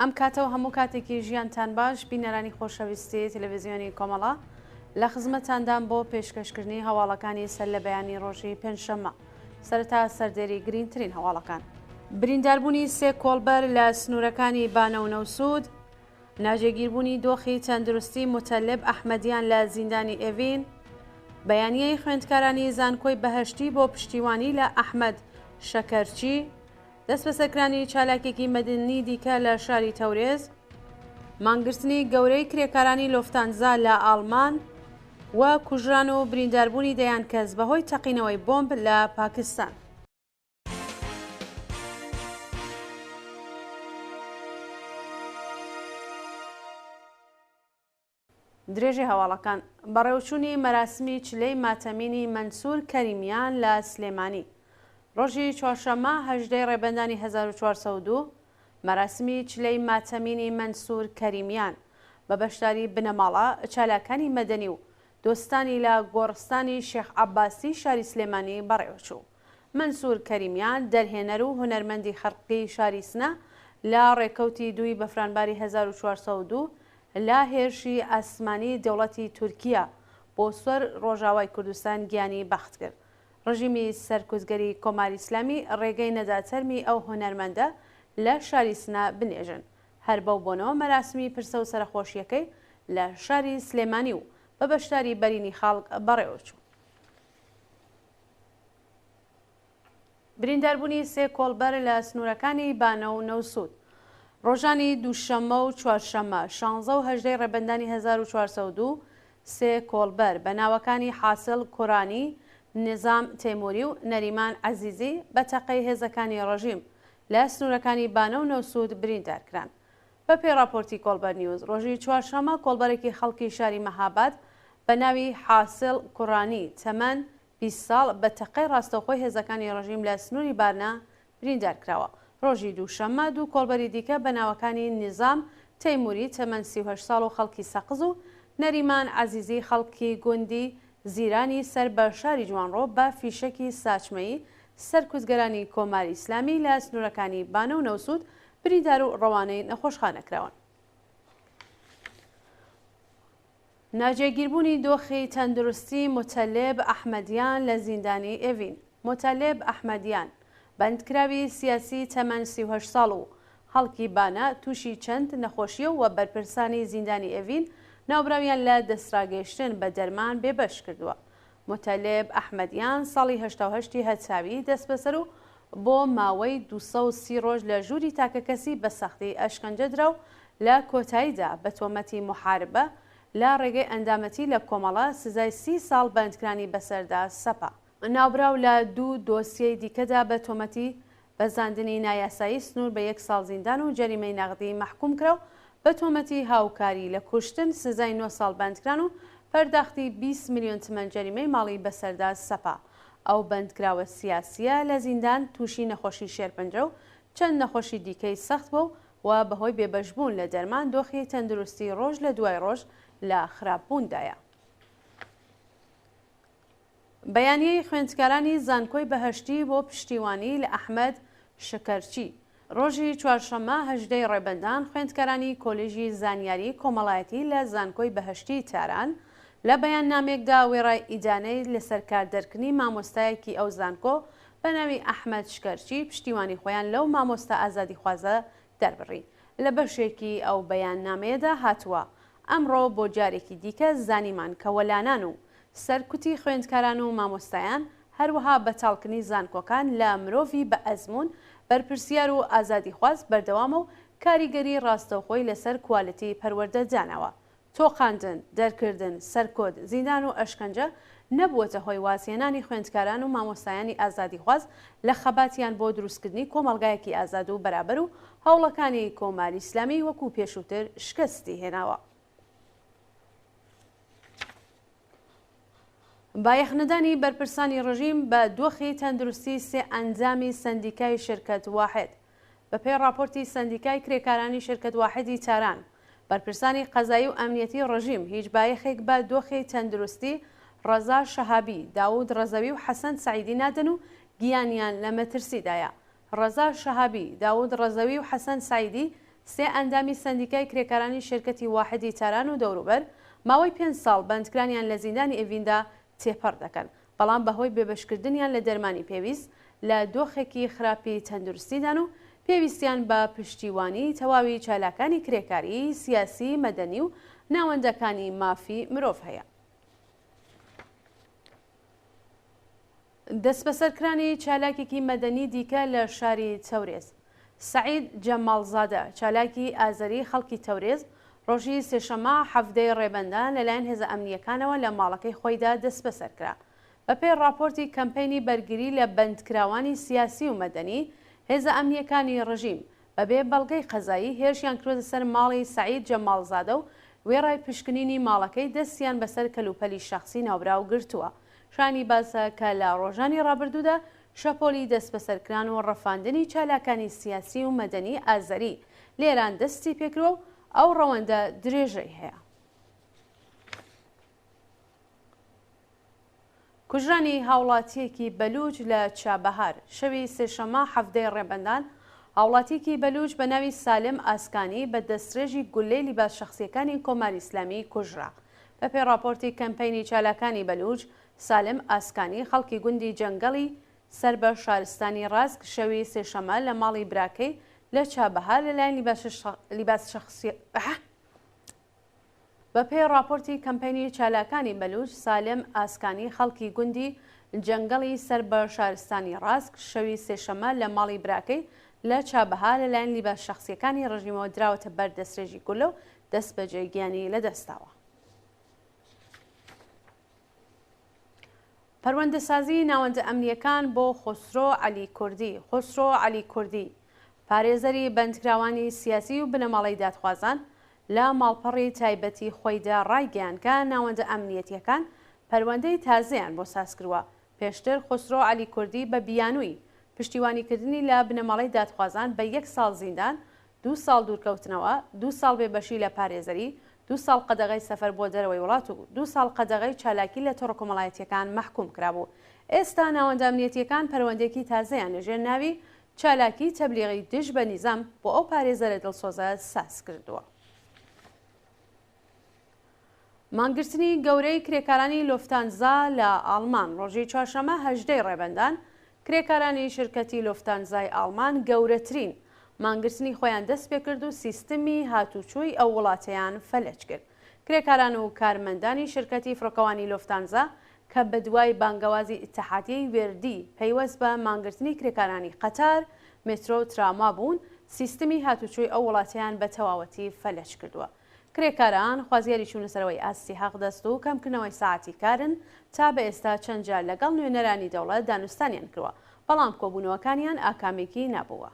ئەم کاتەوە هەموو کاتێکی ژیانتان باش بینەرانی خۆشەویستی تەلەڤیزیۆنی کۆمەڵە لە خزمەتاندان بۆ پێشکەشکردنی هەواڵەکانی سەر لە بەیانی ڕۆژی پێنجشەممە. سەرەتا سەردێری گرینترین هەواڵەکان. برینداربوونی سێ کۆڵبەر لە سنوورەکانی بانە و نەوسود، ناجێگیربوونی دۆخی تەندروستی متەلب ئەحمەدیان لە زیندانی ئێڤین، بەیانیەی خوێندکارانی زانکۆی بەهەشتی بۆ پشتیوانی لە ئەحمەد شەکەرچی، دەست بەسەرکرانی چالاکێکی مەدنی دیکە لە شاری تەورێز، مانگرتنی گەورەی کرێکارانی لۆفتانزا لە ئاڵمان و کوژران و برینداربوونی دەیان کەس بەهۆی تەقینەوەی بۆمب لە پاکستان. درێژی هەواڵەکان. بەڕێوەچوونی مەراسمی چلەی ماتەمینی مەنسوور کەریمیان لە سلێمانی ڕۆژی چوارشەممە 18 ڕێبەندانی 1402 مەراسمی چلەی ماتەمینی مەنسوور کەریمیان بە بەشداری بنەماڵە چالاکانی مەدەنی و دۆستانی لە گۆڕستانی شێخ عەباسی شاری سلێمانی بەڕێوەچوو. مەنسوور کەریمیان دەرهێنەر و هونەرمەندی خەرقی شاری سنە لە ڕێکەوتی 2 بەفرانباری 1402 لا هێرشی ئاسمانی دەوڵەتی تورکیا بۆ سوەر ڕۆژاوای کوردستان گیانی بەخت کرد. ڕژیمی سەرکوزگەری کۆماری ئیسلامی ڕێگەی نەدا تەرمی ئەو هونەرمەندە لە شاری سنە بنێژن. هەر بەو بۆنەوە مەراسمی پرسە و سەرخۆشیەکەی لە شاری سلێمانی و بە بەشداری بەرینی خاڵک بەڕێوەچوو. برینداربوونی سێ کۆڵبەر لە سنوورەکانی بانە و نەوسود ڕۆژانی دووشەممە و چوارشەممە 16 و 18 ڕێبەندانی 1402 سێ کۆڵبەر بە ناوەکانی حاسڵ کوڕانی، نظام تەیموری و نەریمان عەزیزی بە تەقەی هێزەکانی ڕەژیم لە سنوورەکانی بانە و نەوسود بریندارکران. بە پێی راپۆرتی کۆڵبەر نیوز ڕۆژی چوارشەممە کۆڵبەرێکی خەڵکی شاری مەهاباد بە ناوی حاسڵ کوڕانی تەمەن 20 ساڵ بە تەقەی ڕاستەوخۆی هێزەکانی ڕەژیم لە سنووری بارنا بریندارکراوە. ڕۆژی دووشەممە دوو کۆڵبەری دیکە بە ناوەکانی نظام تەیموری تەمەن 38 ساڵ و خەڵکی سەقز و نەریمان عەزیزی خەڵکی گوندی زیرانی سەر بە شاری جوانڕۆ بە فیشەکی ساچمەیی سەرکوزگەرانی کۆماری ئیسلامی لە سنوورەکانی بانە و نەوسود بریندار و ڕەوانەی نەخۆشخانەکراون. ناجێگیربوونی دۆخی تەندروستی متەلب ئەحمەدیان لە زیندانی ئێڤین. متەلب ئەحمەدیان بەندکراوی سیاسی تەمەن 38 ساڵ و خەڵکی بانە تووشی چەند نەخۆشیە و بەرپرسانی زیندانی ئێڤین ناوبراویان لە دەستڕاگەیشتن بە دەرمان بێبەش کردووە. متەلب ئەحمەدیان ساڵی 1970 هەتاوی دەست بەسەر و بۆ ماوەی 230 ڕۆژ لە ژووری تاکەکەسی بە سەختی ئەشکەنجە درا و لە کۆتاییدا بە تۆمەتی محاربە لە ڕێگەی ئەندامەتی لە کۆمەڵە سزای 30 ساڵ بەندکرانی بەسەردا سەپا. ناوبراو لە دوو دۆسیەی دیکەدا بە تۆمەتی بەزاندنی نایاسایی سنوور بە 1 ساڵ زیندان و جەریمەی نەغدی مەحکوم کرا و بە تۆمەتی هاوکاری لە کوشتن سزای 9 ساڵ بەندکران و پەرداختی 20 میلیۆن تمەن جەریمەی ماڵی بەسەردا سەپا. ئەو بەندکراوە سیاسیە لە زیندان تووشی نەخۆشی شێرپەنجە و چەند نەخۆشی دیکەی سەخت بوو و بەهۆی بێبەشبوون لە دەرمان دۆخی تەندروستی ڕۆژ لە دوای ڕۆژ لە خراپبووندایە. بەیانیەی خوێندکارانی زانکۆی بەهەشتی بۆ پشتیوانی لە ئەحمەد شەکەرچی ڕۆژی چوارشەممە 18 ڕێبەندان خوێندکارانی کۆلێژی زانیاری کۆمەڵایەتی لە زانکۆی بەهەشتی تاران لە بەیاننامێکدا وێڕای ئیدانەی لەسەر کاردەرکردنی مامۆستایەکی ئەو زانکۆ بە ناوی ئەحمەد شکەرچی پشتیوانی خۆیان لەو مامۆستا ئازادی خوازە دەربڕی. لە بەشێکی ئەو بەیاننامەیەدا هاتووە ئەمڕۆ بۆ جارێکی دیکە زانیمان کە وەلانان و سەرکوتی خوێندکاران و مامۆستایان هەروەها بەتاڵکردنی زانکۆکان لە مرۆڤی بە ئەزموون بەرپرسیار و ئازادی خواست بەردەوامە و کاریگەری ڕاستەوخۆی لەسەر کوالەتی پەروەردەدانەوە. تۆقاندن، دەرکردن، سەرکۆت، زیندان و ئەشکەنجە نەبووەتە هۆی واسێنانی خوێندکاران و مامۆستایانی ئازادی خواست لە خەباتیان بۆ دروستکردنی کۆمەڵگایەکی ئازاد و بەرابەر و هەوڵەکانی کۆماری ئیسلامی وەکو پێشووتر شکستی هێناوە. بایەخنەدانی بەرپرسانی ڕژیم بە دۆخی تەندروستی سێ ئەنجامی سەندیکای شرکەت واحد. بە پێی راپۆرتی سەندیکای کرێکارانی شرکەت واحدی تاران بەرپرسانی قەزایی و ئەمنیەتی ڕژیم هیچ بایەخێک بە دۆخی تەندروستی ڕەزا شەهابی، داود ڕەزەوی و حەسەن سەعیدی نادەن و گیانیان لە مەترسیدایە. ڕەزا شەهابی، داود ڕەزەوی و حەسەن سەعیدی سێ ئەندامی سەندیکای کرێکارانی شرکەتی واحدی تاران و دەوروبەر ماوەی 5 ساڵ بەندکرانیان لە زیندانی ئێڤیندا تێپەڕ دەکەن، بەڵام بەهۆی بێبەشکردنیان لە دەرمانی پێویست لە دۆخێکی خراپی تەندروستیدان و پێویستیان بە پشتیوانی تەواوی چالاکانی کرێکاری سیاسی مەدەنی و ناوەندەکانی مافی مرۆڤ هەیە. دەستبەسەرکرانی چالاکێکی مەدەنی دیکە لە شاری تەورێز. سەعید جەماڵزادە چالاکی ئازەری خەڵکی تەورێز ڕۆژی سێشەمە هەفتەی ڕێبەندان لەلایەن هێزە ئەمنیەکانەوە لە ماڵەکەی خۆیدا دەستبەسەر کرا. بەپێی راپۆرتی کەمپەینی بەرگری لە بەندکراوانی سیاسی و مەدەنی، هێزە ئەمنیەکانی ڕژیم بەبێ بەڵگەی قەزایی هێرشیان کردوتە سەر ماڵی سەعید جەماڵزادە و وێڕای پشکنینی ماڵەکەی دەستیان بەسەر کەلوپەلی شەخسی ناوبراو گرتووە. شانی باسە کە لە ڕۆژانی ڕابردوودا شەپۆلی دەستبەسەرکران و ڕەفاندنی چالاکانی سیاسی و مەدەنی ئازەری لێران دەستی پێکرۆ و ئەو ڕەوەندە درێژەی هەیە. کوژرانی هاوڵاتیەکی بەلوچ لە چابەهار شەوی سێشەمە هەفتەی ڕێبەندان هاوڵاتیەکی بەلوچ بە ناوی سالم ئاسکانی بە دەستڕێژی گولەی لیباس شەخسیەکانی کۆماری ئیسلامی کوژرا. بەپێی راپۆرتی کەمپەینی چالاکانی بەلوچ، سالم ئاسکانی خەڵکی گوندی جەنگەڵی سەر بە شارستانی ڕاست شەوی سێشەمە لە ماڵی براکەی لە چابەهار لەلایەن لیباس شەخسی بەپێی راپۆرتی کەمپەینی چالاکانی بەلوچ، سالم ئاسکانی خەڵکی گوندی جەنگەڵی سەر بە شارستانی ڕاست شەوی سێشەمە لە ماڵی براکەی لە چابەهار لەلایەن لیباس شەخسیەکانی ڕژیمەوە دراوەتە بەر دەستڕێژی گولە و دەست بە جێگیانی لەدەستاوە. پەروەندەسازی ناوەندە ئەمنیەکان بۆ خۆسرۆ عەلی کوردی. خۆسرۆ عەلی کوردی پارێزەری بەندکراوانی سیاسی و بنەماڵەی دادخوازان لە ماڵپەڕی تایبەتی خۆیدا ڕایگەیاندکە ناوەندە ئەمنیەتیەکان پەروەندەی تازەیان بۆ ساز کردووە. پێشتر خۆسرۆ عەلی کوردی بە بیانووی پشتیوانیکردنی لە بنەماڵەی دادخوازان بە 1 ساڵ زیندان، 2 ساڵ دوورکەوتنەوە، 2 ساڵ بێبەشی لە پارێزەری، 2 ساڵ قەدەغەی سەفەر بۆ دەرەوەی وڵات و 2 ساڵ قەدەغەی چالاکی لە تۆڕە کۆمەڵایەتیەکان مەحکوم کرابوو. ئێستا ناوەندە ئەمنیەتیەکان پەروەندەیەکی تازەیان لەژێر ناوی چالاکی تەبلیغی دژ بە نیزام بۆ ئەو پارێزەرە دڵسۆزە ساز کردووە. مانگرتنی گەورەی کرێکارانی لۆفتانزا لە ئاڵمان ڕۆژی چوارشەمە 18 ڕێبەندان کرێکارانی شرکەتی لۆفتانزای ئاڵمان گەورەترین مانگرتنی خۆیان دەست پێ کرد و سیستمی هاتوچووی ئەو وڵاتەیان فەلەج کرد. کرێکاران و کارمەندانی شرکەتی فڕۆکەوانی لۆفتانزا کە بە دوای بانگەوازی ئیتحادیەی وێردی پەیوەست بە مانگرتنی کرێکارانی قەتار، مترۆ و تراما بوون، سیستمی هاتوچووی ئەو وڵاتەیان بە تەواوەتی فەلەج کردووە. کرێکاران خوازیاری چوونەسەرەوەی ئاستی حەقدەست و کەمکردنەوەی ساعتی کارن تا بە ئێستا چەند جار لەگەڵ نوێنەرانی دەوڵەت دانوستانیان کردووە، بەڵام کۆبوونەوەکانیان ئاکامێکی نەبووە.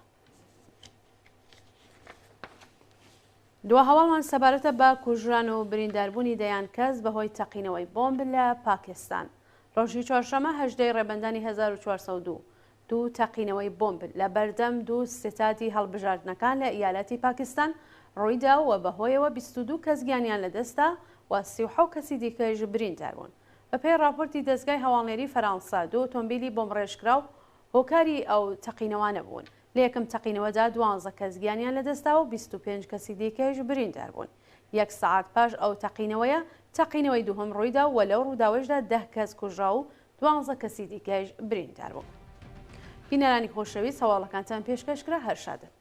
دوا هەواڵمان سەبارەتە بە کوژران و برینداربوونی دەیان کەس بەهۆی تەقینەوەی بۆمب لە پاکستان. ڕۆژی چوارشەمە 18 ڕێبەندانی 1402 دوو تەقینەوەی بۆمب لە بەردەم دوو سێتادی هەڵبژاردنەکان لە ئیالەتی پاکستان ڕوویداوە بەهۆیەوە 22 کەس گیانیان لەدەستا و 37 کەسی دیکەش بریندار بوون. بەپێی راپۆرتی دەستگای هەواڵنێری فەرەنسا دوو ئۆتۆمبیلی بۆمڕێژکراو هۆکاری ئەو تەقینەوانە بوون. لە یەکەم تەقینەوەدا 12 کەس گیانیان لەدەستا و 25 کەسی دیکەش بریندار بوون. 1 سەعات پاش ئەو تەقینەوەیە تەقینەوەی دووهەم ڕوویدا و لەو ڕووداوەشدا 10 کەس کوژرا و 12 کەسی دیکەش بریندار بوون. بینەرانی خۆشەویست هەواڵەکانتان پێشکەشکرا هەر شادت.